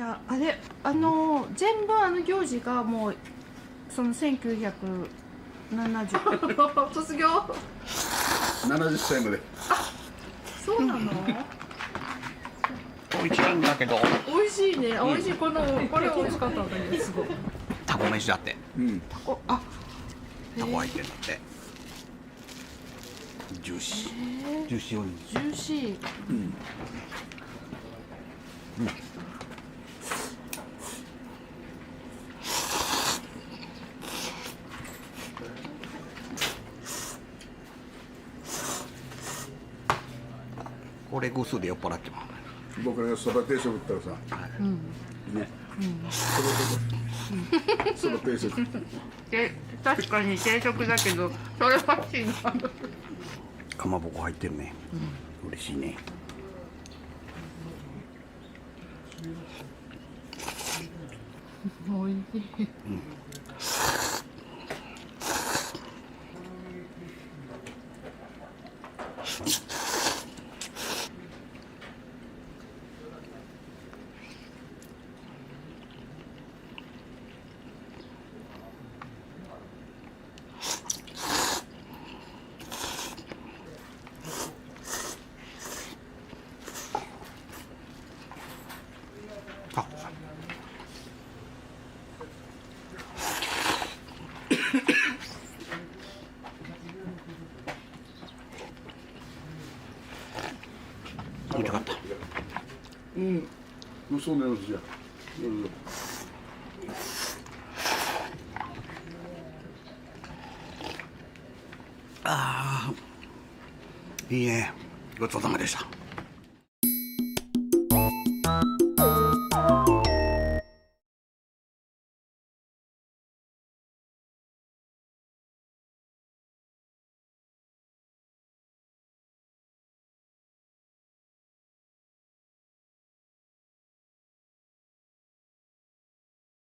やあれ全部行事がもうその1970卒業70歳まで。そうなの？美味しいんだけど。美味しいね。美味しい。これ美味しかったんだけどすごい。タコ飯だって。タコ入ってんだって。ジューシー。ジューシーオニオン。ジューシー。これぐすで酔っ払っても。僕らがそば定食ったらさ。ね。そば定食。確かに定食だけどそれは違う。かまぼこ入ってるね。嬉しいね。おいしい。あ。見たかった。そうね、じゃああ、いいね。ごちそうさまでした。